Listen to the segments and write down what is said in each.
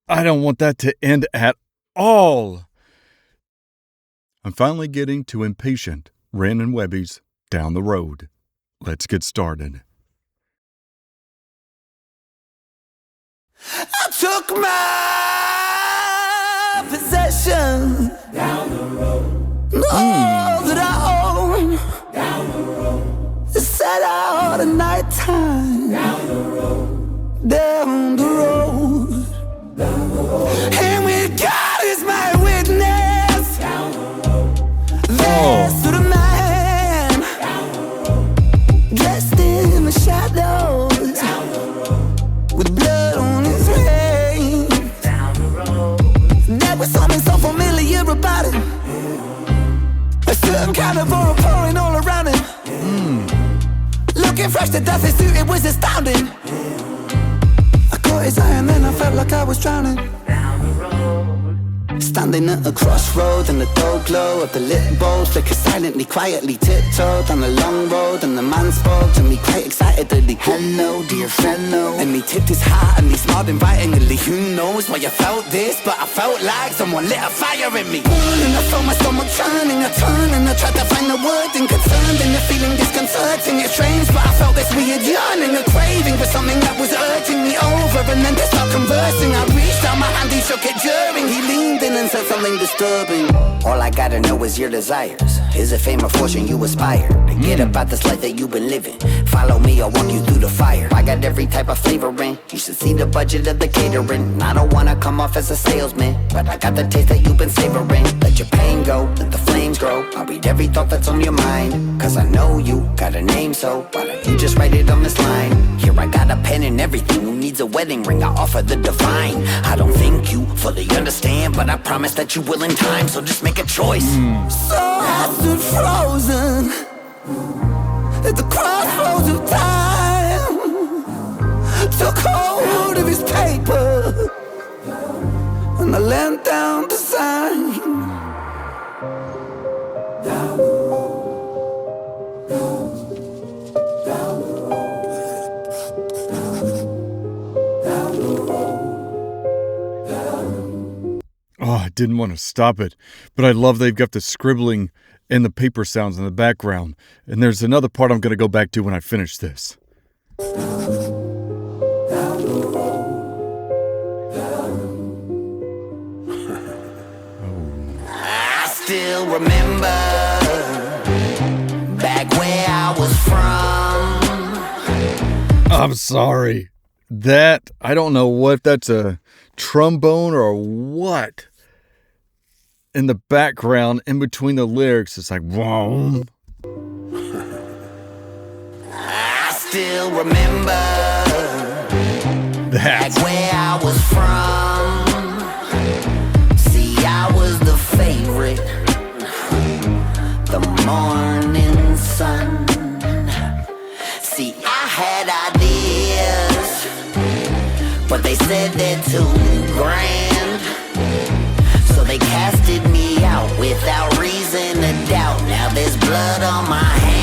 I don't want that to end at all. I'm finally getting to Inpatient, Ren Webby's Down the Road. Let's get started. I took my possession down the road. All that I own down the road. Set out at nighttime down the road. Down the road. Down the road. And with God as my witness down the road. There stood a man down the road. Dressed in the shadows down the road. With blood on his face down the road. There was something so familiar about him. A certain kind of aura pouring all around him. Looking fresh to death, his suit, it was astounding. I caught his eye and then I felt like I was drowning. Standing at a crossroad and the dull glow of the lit bowl flickered silently, quietly tiptoed on the long road. And the man spoke to me quite excitedly. Hello, dear fellow. And he tipped his hat and he smiled invitingly. Who knows why you felt this, but I felt like someone lit a fire in me. And I felt my stomach turning, I turned and I tried to find the word inconcerned. And the feeling disconcerting, it's strange, but I felt this weird yearning, a craving for something that was urging me over. And then they start conversing, I reached out my hand, he shook it during. He leaned in and said something disturbing. All I gotta know is your desires. Is it fame or fortune you aspire? Forget about this life that you've been living. Follow me, I'll walk you through the fire. I got every type of flavor in. You should see the budget of the catering. I don't wanna come off as a salesman, but I got the taste that you've been savoring. Let your pain go, let the flames grow. I'll read every thought that's on your mind. Cause I know you got a name, so why don't you just write it on this line? Here I got a pen and everything. Who needs a wedding ring? I offer the divine. I don't think you fully understand, but I promise that you will in time, so just make a choice. So I stood frozen at the crossroads of time. Took hold of his paper and I leant down to sign. Down the road, down the road, down the road. Oh, I didn't want to stop it, but I love they've got the scribbling and the paper sounds in the background. And there's another part I'm going to go back to when I finish this. I still remember back where I was from. I'm sorry. That, I don't know what that's a trombone or what. In the background, in between the lyrics, it's like, whoa. I still remember That's back where I was from. See, I was the favorite, the morning sun. See, I had ideas, but they said they're too grand. So they casted me out without reason to doubt. Now there's blood on my hands.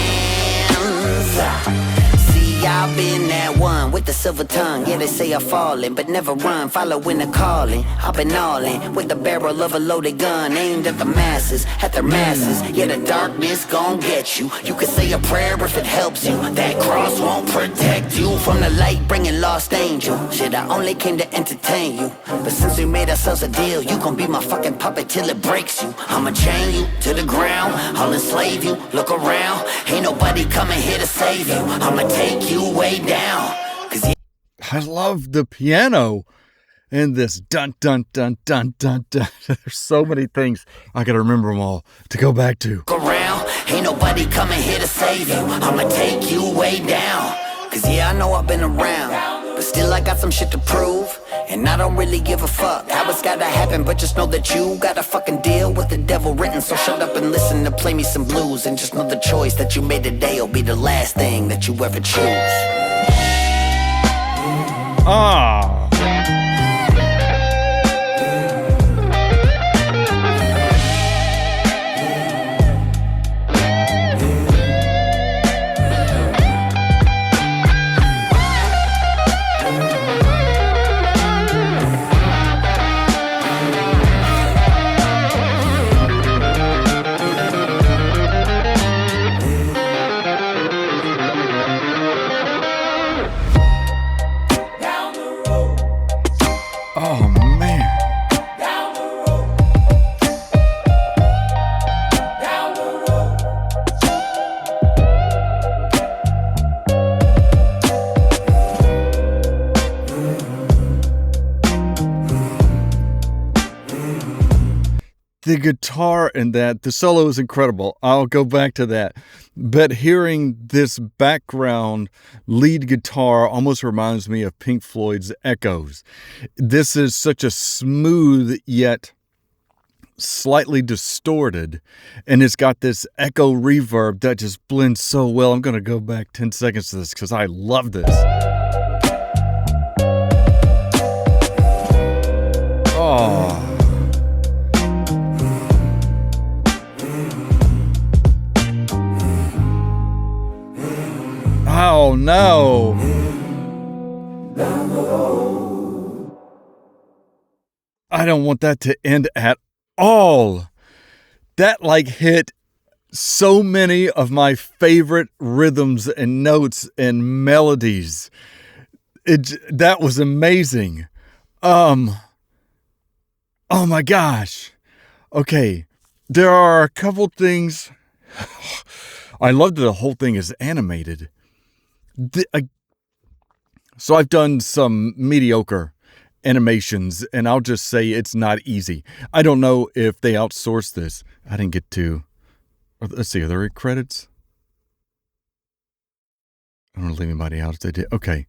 See, I've been that one with the silver tongue. Yeah, they say I'm falling, but never run, following the calling. I've been all in with the barrel of a loaded gun, aimed at the masses, at their masses. Yeah, the darkness gon' get you. You can say a prayer if it helps you. That cross won't protect you from the light, bringing lost angel. Shit, I only came to entertain you, but since we made ourselves a deal, you gon' be my fucking puppet till it breaks you. I'ma chain you to the ground, I'll enslave you. Look around, ain't nobody coming here to save you. I'ma take you way down. I love the piano and this dun dun dun dun dun dun. There's so many things I gotta remember them all to go back to. Look around, ain't nobody coming here to save you. I'ma take you way down. Cause yeah, I know I've been around, but still I got some shit to prove. And I don't really give a fuck how it's gotta happen, but just know that you gotta fucking deal with the devil written. So shut up and listen to play me some blues. And just know the choice that you made today will be the last thing that you ever choose. Ah. the guitar in that, the solo is incredible. I'll go back to that. But hearing this background lead guitar almost reminds me of Pink Floyd's Echoes. This is such a smooth yet slightly distorted, and it's got this echo reverb that just blends so well. I'm going to go back 10 seconds to this because I love this. Oh. Oh no. I don't want that to end at all. That like hit so many of my favorite rhythms and notes and melodies. That was amazing. Oh my gosh. Okay, there are a couple things. I love that the whole thing is animated. So I've done some mediocre animations, and I'll just say it's not easy. I don't know if they outsourced this. I didn't get to. Let's see, are there credits? I don't want to leave anybody out if they did. Okay.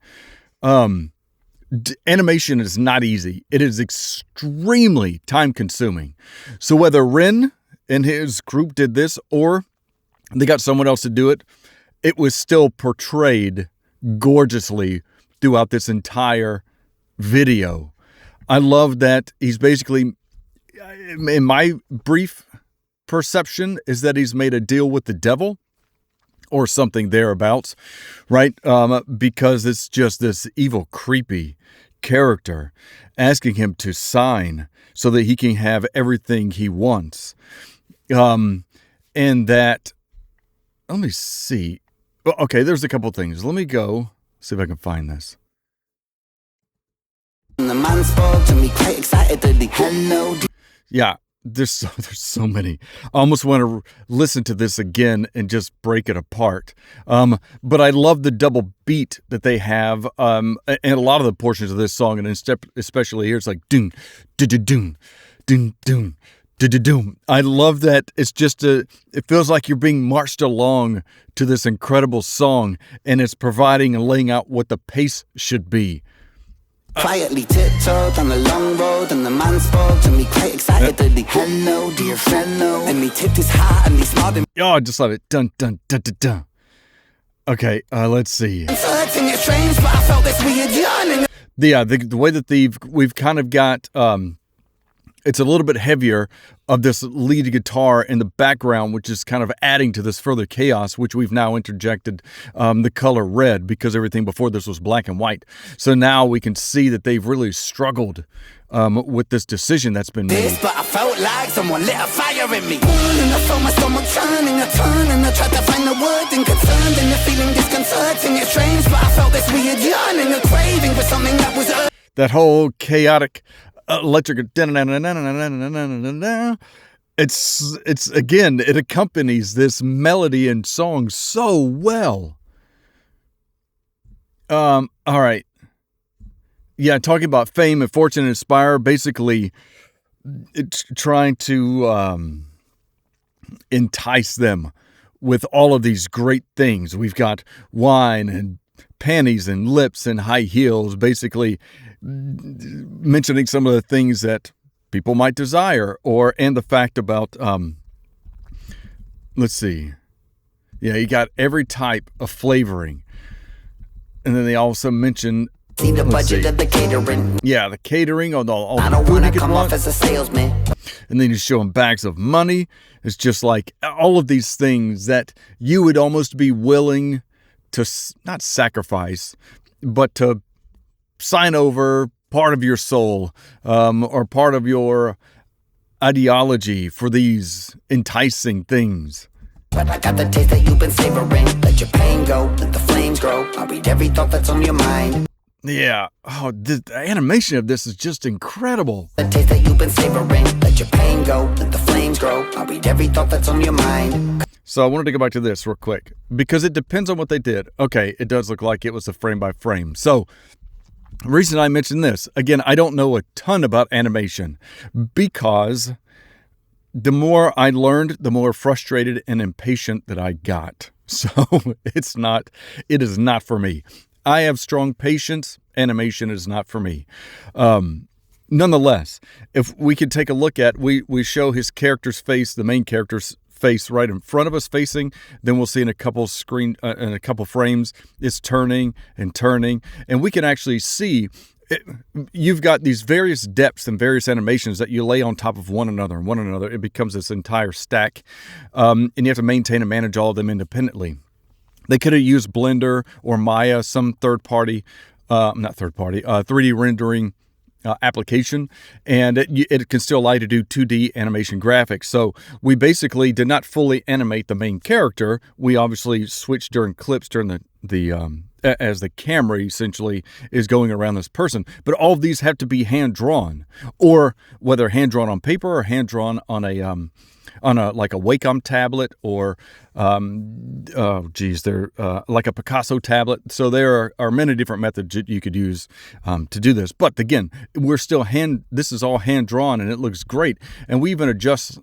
Animation is not easy. It is extremely time consuming. So whether Ren and his group did this or they got someone else to do it, it was still portrayed gorgeously throughout this entire video. I love that he's basically, in my brief perception, is that he's made a deal with the devil or something thereabouts, right? Because it's just this evil, creepy character asking him to sign so that he can have everything he wants. And that, let me see. Okay, there's a couple things. Let me go see if I can find this. The man spoke to me quite excitedly. Hello. Yeah, there's so many. I almost want to listen to this again and just break it apart. But I love the double beat that they have. And a lot of the portions of this song, and especially here, it's like doom, doom, doom, doom. I love that it's just it feels like you're being marched along to this incredible song, and it's providing and laying out what the pace should be. Quietly tiptoed on the long road, and the man spoke to me quite excitedly. Hello, dear fellow. And he tipped his hat and he smiled. Oh, I just love it. Dun, dun, dun, dun, dun. Okay, let's see. It's strange, but I felt this weird yearning. The way that we've kind of got it's a little bit heavier of this lead guitar in the background, which is kind of adding to this further chaos, which we've now interjected the color red because everything before this was black and white. So now we can see that they've really struggled with this decision that's been made. But I felt like someone lit a fire in me. And I felt my stomach turning, I turned and I tried to find the word inconcerned, and the feeling disconcerting. It's strange, but I felt this weird yearning, a craving for something that was that whole chaotic electric, it's again, it accompanies this melody and song so well. All right. Yeah, talking about fame and fortune and inspire, basically it's trying to entice them with all of these great things. We've got wine and panties and lips and high heels, basically mentioning some of the things that people might desire, and the fact about, let's see. Yeah, you got every type of flavoring. And then they also mention, see the budget of the catering. Yeah, the catering, all I the don't food want you to can come want. off as a salesman. And then you show them bags of money. It's just like all of these things that you would almost be willing to not sacrifice, but to sign over part of your soul or part of your ideology for these enticing things. But I got the taste that you've been savoring. Let your pain go, let the flames grow. I'll read every thought that's on your mind. Yeah. Oh, the animation of this is just incredible. The taste that you've been savoring. Let your pain go, let the flames grow. I'll read every thought that's on your mind. So I wanted to go back to this real quick because it depends on what they did. Okay, it does look like it was a frame by frame. So the reason I mentioned this, again, I don't know a ton about animation because the more I learned, the more frustrated and impatient that I got. So it is not for me. I have strong patience. Animation is not for me. Nonetheless, if we could take a look at, we show his character's face, the main character's face right in front of us facing, then we'll see in a couple frames, it's turning, and we can actually see you've got these various depths and various animations that you lay on top of one another. It becomes this entire stack, and you have to maintain and manage all of them independently. They could have used Blender or Maya, some 3D rendering application, and it can still allow you to do 2D animation graphics. So we basically did not fully animate the main character. We obviously switched during clips during as the camera essentially is going around this person. But all of these have to be hand drawn, or whether hand drawn on paper or hand drawn on a like a Wacom tablet, or they're like a Picasso tablet. So there are many different methods that you could use to do this. But again, this is all hand drawn, and it looks great. And we even adjust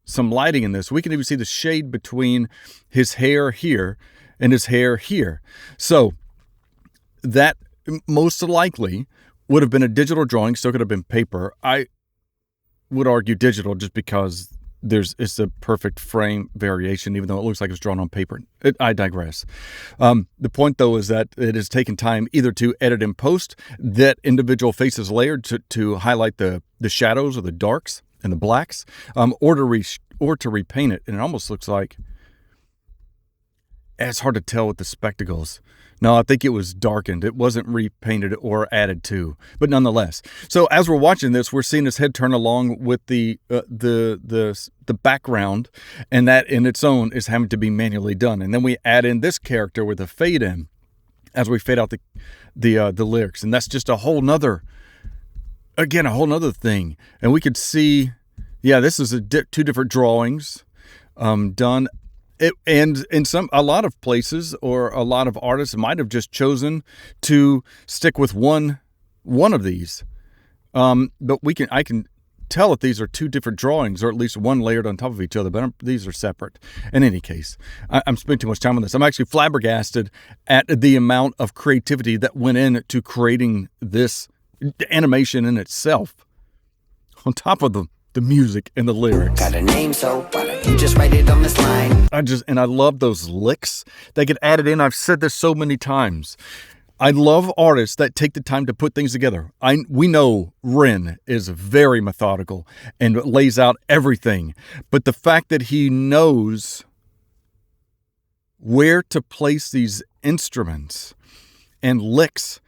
some lighting in this. We can even see the shade between his hair here and his hair here. So that most likely would have been a digital drawing, still could have been paper. I would argue digital, just because it's a perfect frame variation, even though it looks like it's drawn on paper. I digress. The point, though, is that it has taken time either to edit in post that individual faces layered to highlight the shadows or the darks and the blacks, or to repaint it. And it almost looks like, it's hard to tell with the spectacles. No, I think it was darkened. It wasn't repainted or added to, but nonetheless. So as we're watching this, we're seeing his head turn along with the background, and that in its own is having to be manually done. And then we add in this character with a fade in as we fade out the lyrics, and that's just a whole nother thing. And we could see, this is two different drawings done. And in a lot of places, or a lot of artists might have just chosen to stick with one of these. But I can tell that these are two different drawings, or at least one layered on top of each other, but these are separate. In any case, I'm spending too much time on this. I'm actually flabbergasted at the amount of creativity that went into creating this animation in itself, on top of the music and the lyrics. Got a name, so why don't you just write it on this line? I love those licks that get added in. I've said this so many times. I love artists that take the time to put things together. We know Ren is very methodical and lays out everything, but the fact that he knows where to place these instruments and licks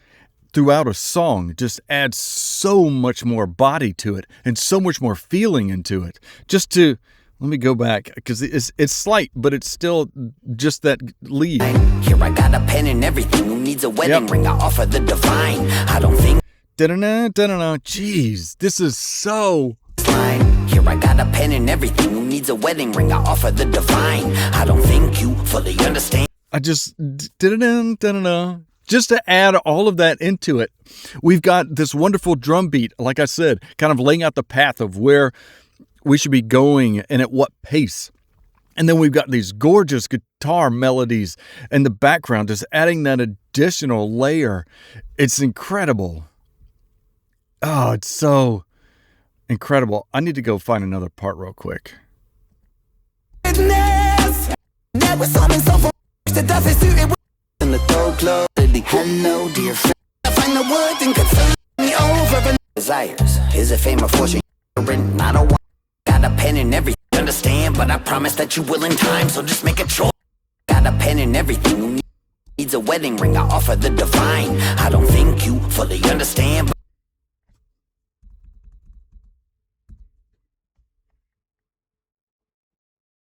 throughout a song just adds so much more body to it and so much more feeling into it. Let me go back, because it's slight, but it's still just that lead. Here I got a pen and everything. Who needs a wedding ring? I offer the divine. I don't think. Jeez, this is so. Here I got a pen and everything. Who needs a wedding ring? I offer the divine. I don't think you fully understand. Just to add all of that into it, we've got this wonderful drum beat, like I said, kind of laying out the path of where we should be going and at what pace. And then we've got these gorgeous guitar melodies in the background, just adding that additional layer. It's incredible. Oh, it's so incredible. I need to go find another part real quick. Hello, dear friend. I find the word and concern me over. Desires is a fame of fortune. Not a one. Got a pen and everything. Understand, but I promise that you will in time. So just make a choice. Got a pen and everything. Who needs a wedding ring? I offer the divine. I don't think you fully understand.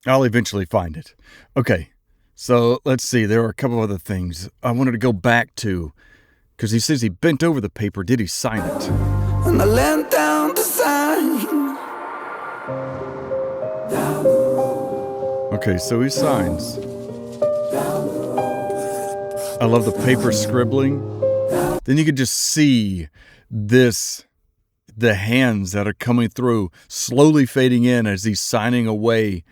I'll eventually find it. Okay. So let's see, there are a couple other things I wanted to go back to, because he says he bent over the paper. Did he sign it? And I leant down to sign. Okay, so he signs. I love the paper scribbling. Then you could just see this the hands that are coming through, slowly fading in as he's signing away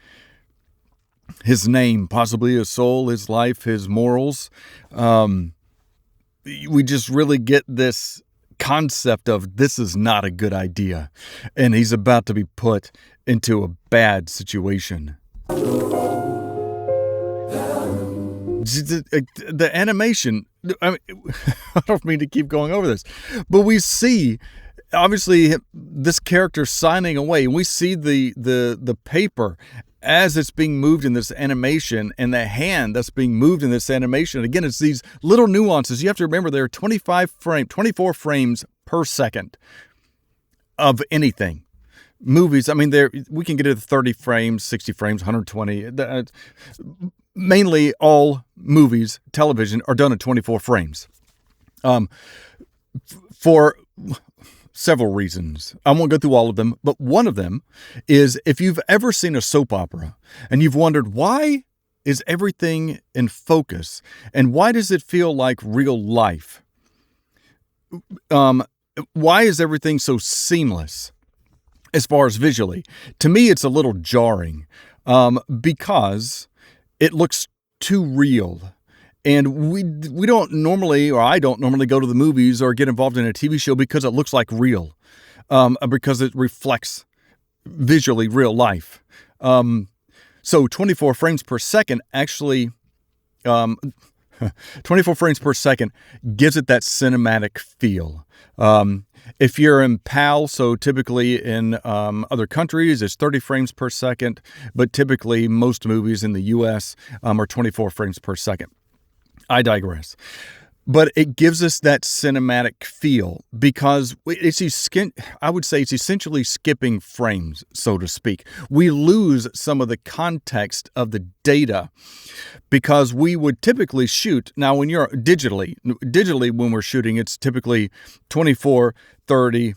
his name, possibly his soul, his life, his morals. We just really get this concept of this is not a good idea, and he's about to be put into a bad situation. The animation, I mean, I don't mean to keep going over this, but we see obviously this character signing away, and we see the paper as it's being moved in this animation, and the hand that's being moved in this animation. Again, it's these little nuances. You have to remember there are 24 frames per second of anything. Movies, I mean, we can get to 30 frames, 60 frames, 120. Mainly all movies, television, are done at 24 frames. For several reasons. I won't go through all of them, but one of them is if you've ever seen a soap opera and you've wondered why is everything in focus and why does it feel like real life? Why is everything so seamless as far as visually? To me, it's a little jarring because it looks too real. And we don't normally, or I don't normally go to the movies or get involved in a TV show because it looks like real, because it reflects visually real life. So 24 frames per second actually, 24 frames per second gives it that cinematic feel. If you're in PAL, so typically in other countries, it's 30 frames per second, but typically most movies in the U.S. Are 24 frames per second. I digress. But it gives us that cinematic feel because I would say it's essentially skipping frames, so to speak. We lose some of the context of the data because we would typically shoot. Now, when you're digitally when we're shooting, it's typically 24, 30,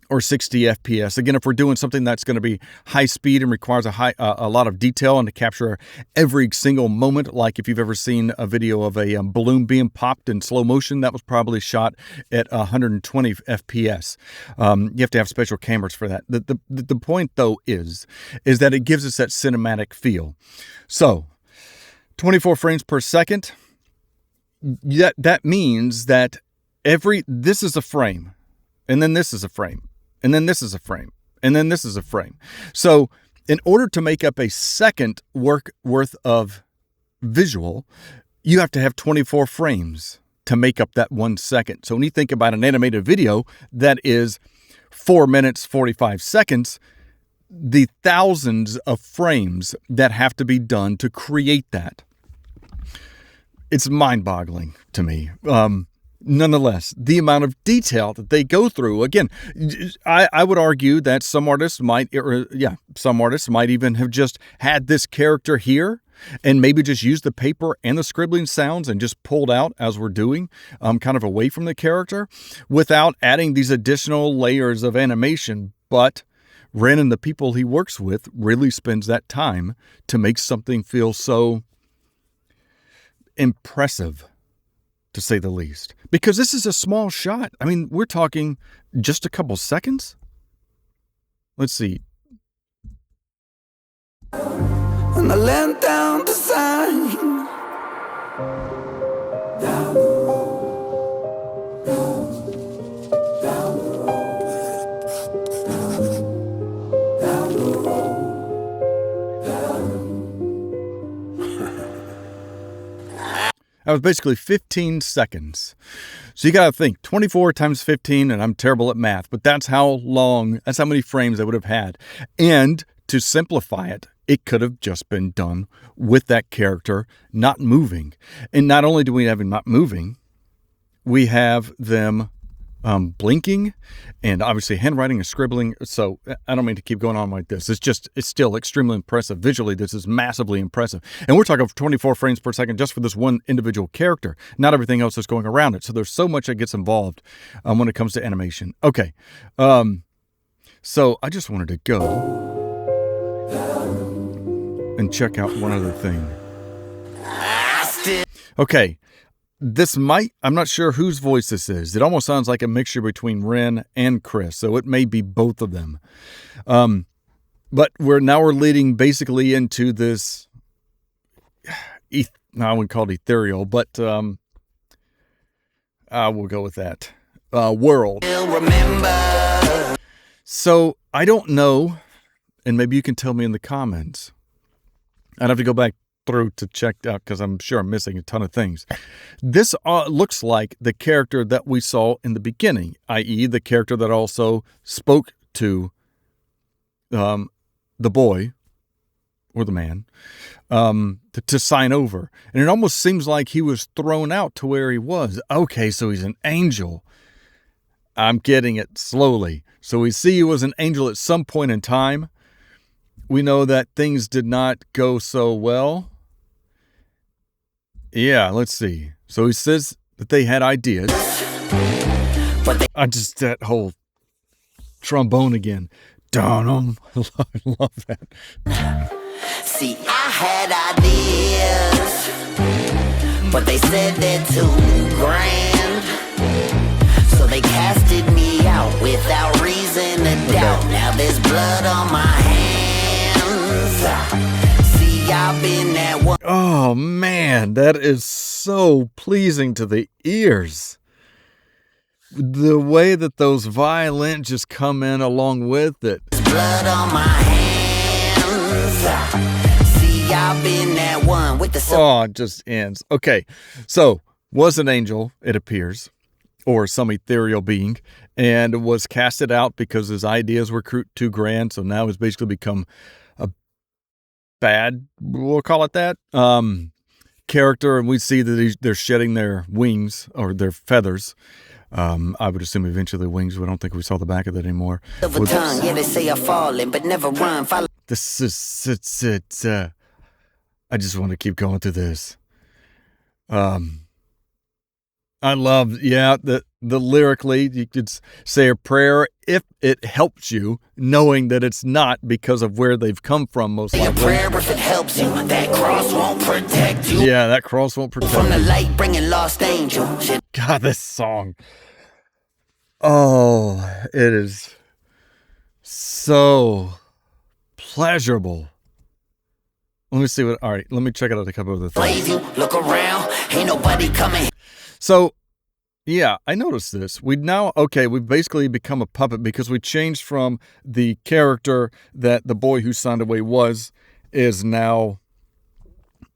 or 60 FPS. Again, if we're doing something that's going to be high speed and requires a lot of detail and to capture every single moment, like if you've ever seen a video of a balloon being popped in slow motion, that was probably shot at 120 FPS. You have to have special cameras for that. The point, though, is that it gives us that cinematic feel. So, 24 frames per second, that means that this is a frame, and then this is a frame. And then this is a frame. And then this is a frame. So in order to make up a second worth of visual, you have to have 24 frames to make up that 1 second. So when you think about an animated video that is 4 minutes, 45 seconds, the thousands of frames that have to be done to create that, it's mind-boggling to me. Nonetheless, the amount of detail that they go through, again, I would argue that some artists might even have just had this character here and maybe just used the paper and the scribbling sounds and just pulled out as we're doing, kind of away from the character without adding these additional layers of animation. But Ren and the people he works with really spends that time to make something feel so impressive, to say the least. Because this is a small shot. I mean, we're talking just a couple seconds. Let's see. When I land down the sign, That was basically 15 seconds. So you got to think 24 times 15, and I'm terrible at math, but that's how many frames I would have had. And to simplify it, it could have just been done with that character not moving. And not only do we have him not moving, we have them blinking and obviously handwriting and scribbling. So I don't mean to keep going on like this. It's still extremely impressive. Visually, this is massively impressive. And we're talking 24 frames per second just for this one individual character, not everything else that's going around it. So there's so much that gets involved when it comes to animation. Okay. So I just wanted to go and check out one other thing. Okay. I'm not sure whose voice this is. It almost sounds like a mixture between Ren and Chris, so it may be both of them. But we're leading basically into this, I wouldn't call it ethereal, but we'll go with that, world. So I don't know, and maybe you can tell me in the comments. I'd have to go back through to check out because I'm sure I'm missing a ton of things. This looks like the character that we saw in the beginning, i.e. the character that also spoke to the boy or the man to sign over. And it almost seems like he was thrown out to where he was. Okay, so he's an angel. I'm getting it slowly. So we see he was an angel at some point in time. We know that things did not go so well. Yeah, let's see. So he says that they had ideas. That whole trombone again. I love that. See, I had ideas, but they said they're too grand. So they casted me out without reason to doubt. Now there's blood on my hands. See, I've been that one. Oh man, that is so pleasing to the ears. The way that those violins just come in along with it. Blood on my hands. See, I've been that one with the. Oh, it just ends. Okay, so was an angel, it appears, or some ethereal being, and was casted out because his ideas were too grand. So now he's basically become a bad, we'll call it that, character, and we see that they're shedding their wings or their feathers. I would assume eventually wings. We don't think we saw the back of that anymore. Tongue, yeah, they say I'm falling, but never run. This is it's. I just want to keep going through this. I love, the lyrically, you could say a prayer if it helps you, knowing that it's not because of where they've come from, most likely. A prayer if it helps you, that cross won't protect you. Yeah, that cross won't protect you. From the light, bringing lost angel. God, this song. Oh, it is so pleasurable. Let me see what, all right, let me check out a couple of the things. Look around, ain't nobody coming. So, yeah, I noticed this. We've basically become a puppet because we changed from the character that the boy who signed away is now,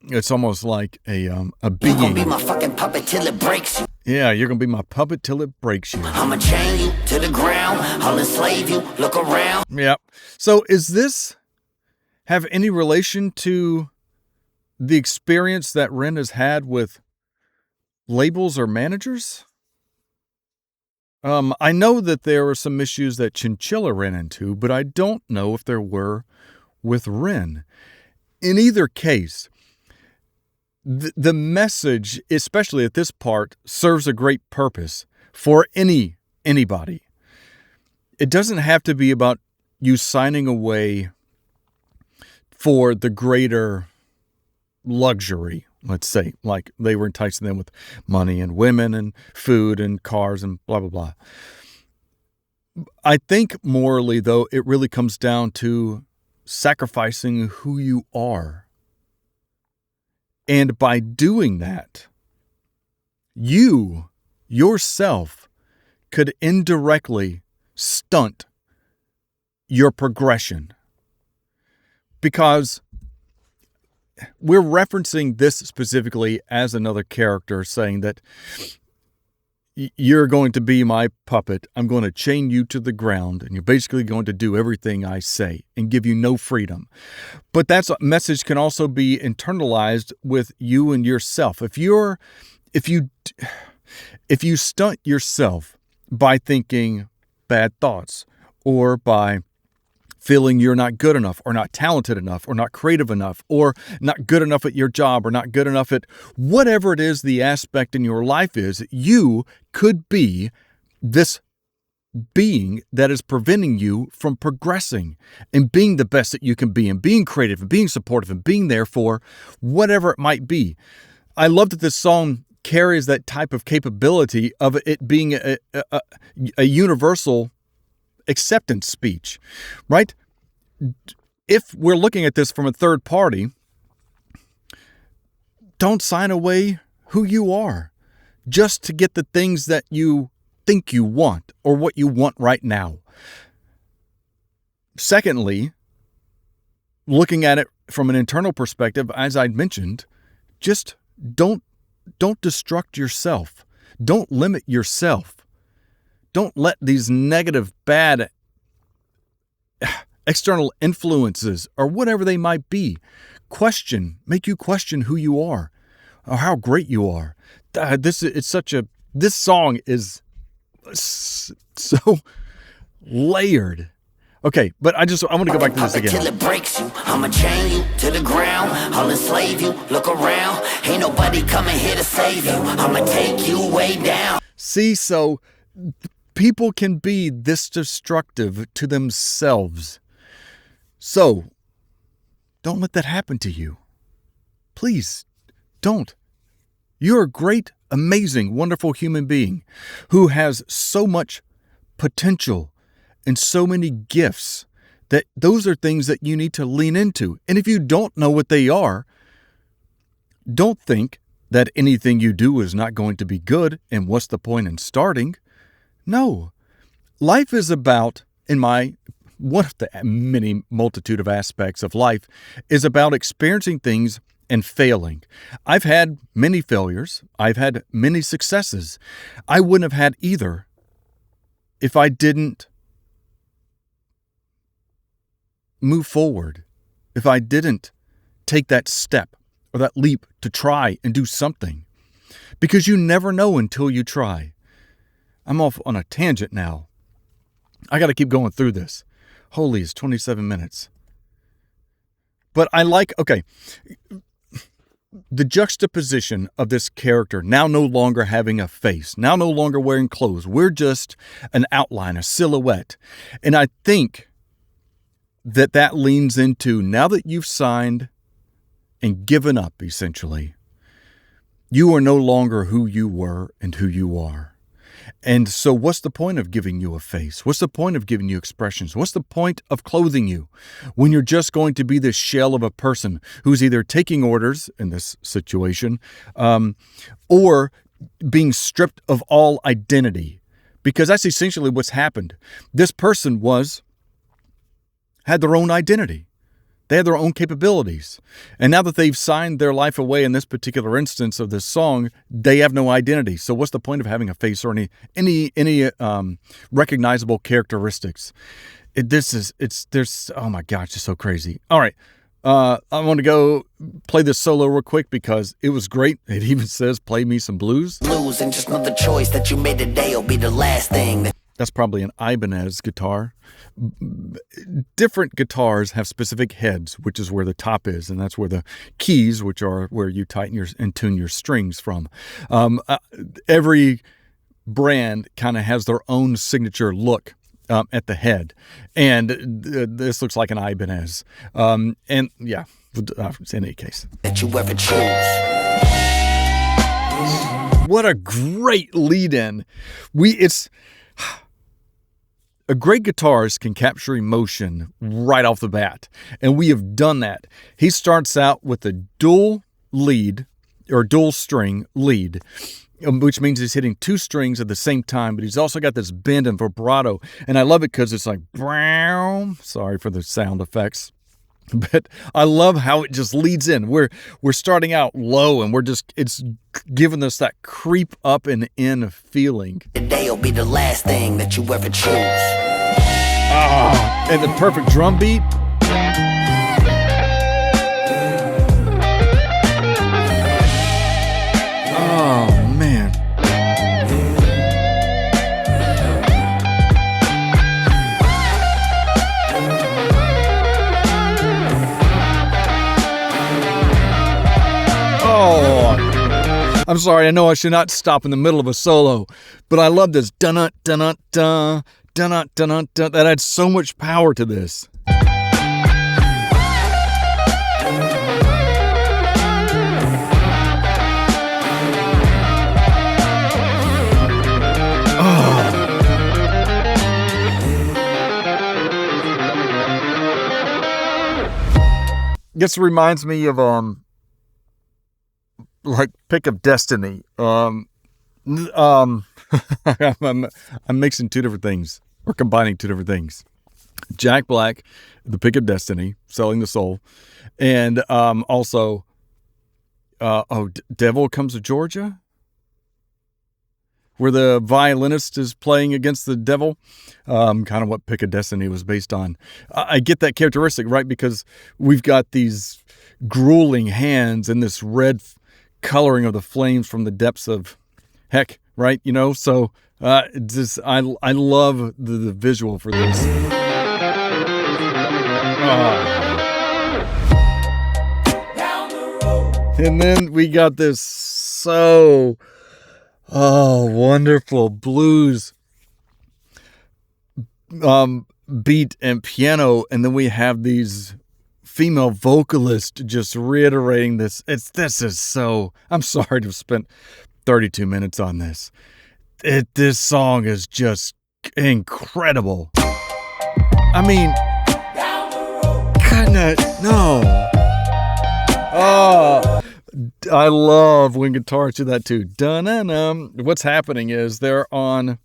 it's almost like a being. You're gonna be my fucking puppet till it breaks you. Yeah, you're gonna be my puppet till it breaks you. I'ma chain you to the ground, I'll enslave you, look around. Yep. So is this have any relation to the experience that Ren has had with labels or managers? I know that there were some issues that Chinchilla ran into, but I don't know if there were with Ren. In either case, the message, especially at this part, serves a great purpose for anybody. It doesn't have to be about you signing away for the greater luxury, let's say, like they were enticing them with money and women and food and cars and blah, blah, blah. I think morally, though, it really comes down to sacrificing who you are. And by doing that, you yourself could indirectly stunt your progression. Because we're referencing this specifically as another character saying that you're going to be my puppet. I'm going to chain you to the ground and you're basically going to do everything I say and give you no freedom. But that message can also be internalized with you and yourself. If you stunt yourself by thinking bad thoughts or by feeling you're not good enough or not talented enough or not creative enough or not good enough at your job or not good enough at whatever it is the aspect in your life is, you could be this being that is preventing you from progressing and being the best that you can be and being creative and being supportive and being there for whatever it might be. I love that this song carries that type of capability of it being a universal acceptance speech, right? If we're looking at this from a third party, don't sign away who you are just to get the things that you think you want or what you want right now. Secondly, looking at it from an internal perspective, as I mentioned, just don't destruct yourself. Don't limit yourself. Don't let these negative, bad external influences or whatever they might be make you question who you are or how great you are. This song is so layered. Okay, but I want to go back to this again. Till it breaks you, I'ma chain you to the ground. I'll enslave you, look around. Ain't nobody coming here to save you. I'ma take you way down. See, so people can be this destructive to themselves. So, don't let that happen to you. Please, don't. You're a great, amazing, wonderful human being who has so much potential and so many gifts that those are things that you need to lean into. And if you don't know what they are, don't think that anything you do is not going to be good and what's the point in starting? No. Life is about, one of the many multitude of aspects of life is about experiencing things and failing. I've had many failures. I've had many successes. I wouldn't have had either if I didn't move forward, if I didn't take that step or that leap to try and do something. Because you never know until you try. I'm off on a tangent now. I got to keep going through this. Holy, it's 27 minutes. But the juxtaposition of this character now no longer having a face, now no longer wearing clothes. We're just an outline, a silhouette. And I think that leans into, now that you've signed and given up, essentially, you are no longer who you were and who you are. And so what's the point of giving you a face? What's the point of giving you expressions? What's the point of clothing you when you're just going to be this shell of a person who's either taking orders in this situation or being stripped of all identity? Because that's essentially what's happened. This person had their own identity. They had their own capabilities. And now that they've signed their life away in this particular instance of this song, they have no identity. So what's the point of having a face or any recognizable characteristics? Oh my gosh, it's so crazy. All right. I want to go play this solo real quick because it was great. It even says, play me some blues. Blues, and just know the choice that you made today will be the last thing. That's probably an Ibanez guitar. Different guitars have specific heads, which is where the top is, and that's where the keys, which are where you tighten and tune your strings from. Every brand kind of has their own signature look at the head, and this looks like an Ibanez. And yeah, in any case. That you ever choose. What a great lead-in. A great guitarist can capture emotion right off the bat, and we have done that. He starts out with a dual lead, or dual string lead, which means he's hitting two strings at the same time, but he's also got this bend and vibrato, and I love it because it's like, sorry for the sound effects. But I love how it just leads in. We're starting out low, and it's giving us that creep up and in feeling. Today will be the last thing that you ever choose. And the perfect drum beat. Oh man. I'm sorry, I know I should not stop in the middle of a solo, but I love this dun-dun-dun-dun, dun-dun-dun-dun. That adds so much power to this. This reminds me of like Pick of Destiny. I'm mixing two different things, or combining two different things. Jack Black, The Pick of Destiny, Selling the Soul, and also Devil Comes to Georgia, where the violinist is playing against the devil, kind of what Pick of Destiny was based on. I get that characteristic, right? Because we've got these grueling hands and this red coloring of the flames from the depths of heck, right? You know, so just I love the visual for this. And then we got this wonderful blues beat and piano, and then we have these female vocalists just reiterating this. This is so. I'm sorry to have spent 32 minutes on this. This song is just incredible. I mean, no. Oh, I love when guitars do that too. Dun-dun-dun. What's happening is they're on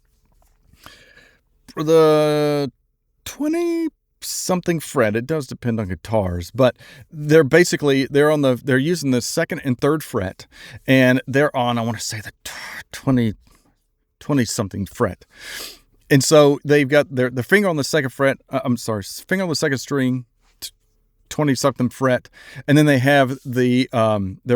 the 20-something fret. It does depend on guitars, but they're using the second and third fret, and they're on, I want to say, the 20-something fret. And so they've got their finger on the second fret. Finger on the second string, 20-something fret, and then they have their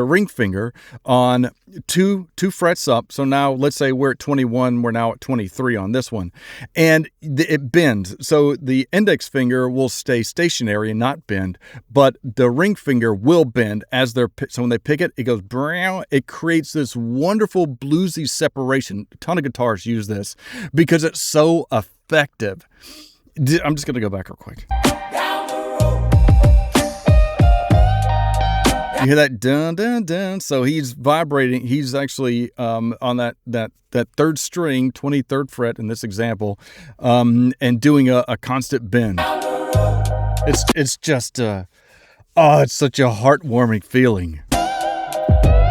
ring finger on two frets up. So now let's say we're at 21, we're now at 23 on this one, and it bends. So the index finger will stay stationary and not bend, but the ring finger will bend so when they pick it, it goes brown. It creates this wonderful bluesy separation. A ton of guitars use this because it's so effective. I'm just going to go back real quick. You hear that dun dun dun? So he's vibrating. He's actually on that third string, 23rd fret in this example, and doing a constant bend. It's just it's such a heartwarming feeling.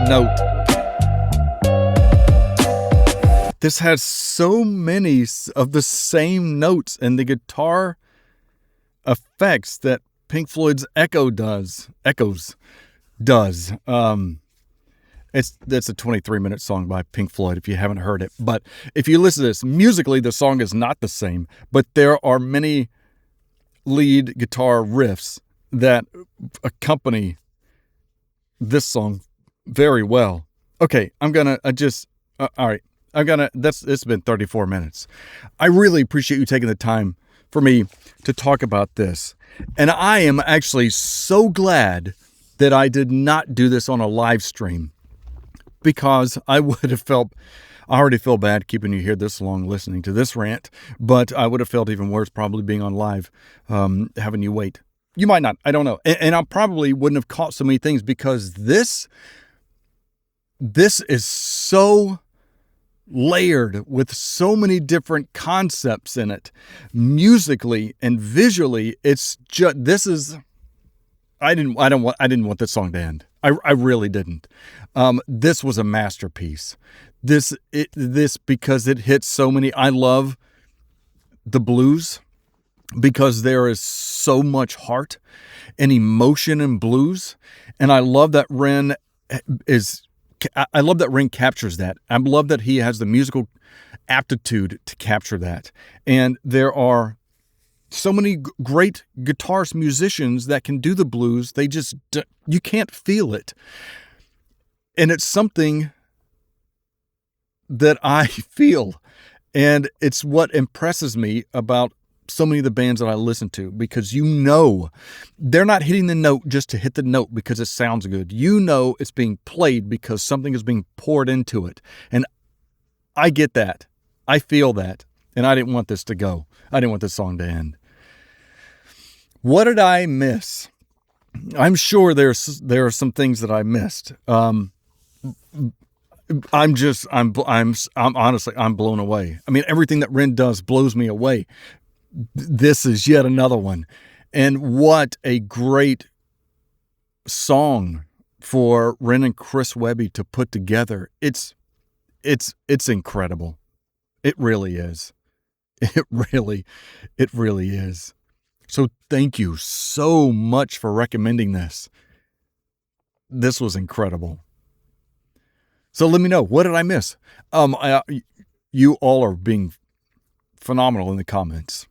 Note. This has so many of the same notes and the guitar effects that Pink Floyd's Echoes does. It's a 23-minute song by Pink Floyd if you haven't heard it. But if you listen to this, musically the song is not the same, but there are many lead guitar riffs that accompany this song very well. Okay, it's been 34 minutes. I really appreciate you taking the time for me to talk about this. And I am actually so glad that I did not do this on a live stream, because I already feel bad keeping you here this long listening to this rant, but I would have felt even worse probably being on live, having you wait. You might not, I don't know. And I probably wouldn't have caught so many things, because this is so layered with so many different concepts in it, musically and visually. I didn't want this song to end. I really didn't. This was a masterpiece. This because it hits so many. I love the blues because there is so much heart and emotion in blues, and I love that Ren captures that. I love that he has the musical aptitude to capture that, and there are so many great guitarist musicians that can do the blues. You can't feel it. And it's something that I feel. And it's what impresses me about so many of the bands that I listen to, because they're not hitting the note just to hit the note because it sounds good. It's being played because something is being poured into it. And I get that. I feel that. And I didn't want this to go. I didn't want this song to end. What did I miss? I'm sure there are some things that I missed. I'm blown away. I mean, everything that Ren does blows me away. This is yet another one. And what a great song for Ren and Chris Webby to put together. It's incredible. It really is. It really is. So thank you so much for recommending this. This was incredible. So let me know, what did I miss? You all are being phenomenal in the comments.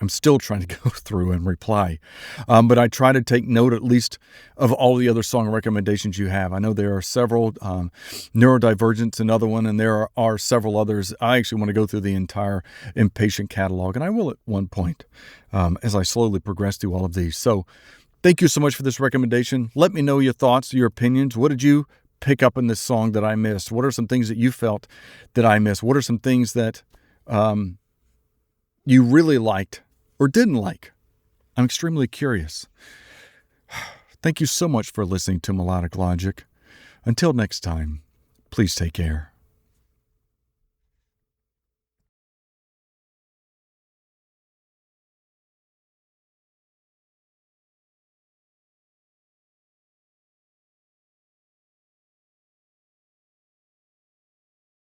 I'm still trying to go through and reply. But I try to take note at least of all the other song recommendations you have. I know there are several. Neurodivergent's another one, and there are several others. I actually want to go through the entire Inpatient catalog, and I will at one point as I slowly progress through all of these. So thank you so much for this recommendation. Let me know your thoughts, your opinions. What did you pick up in this song that I missed? What are some things that you felt that I missed? What are some things that you really liked or didn't like? I'm extremely curious. Thank you so much for listening to Melodic Logic. Until next time, please take care.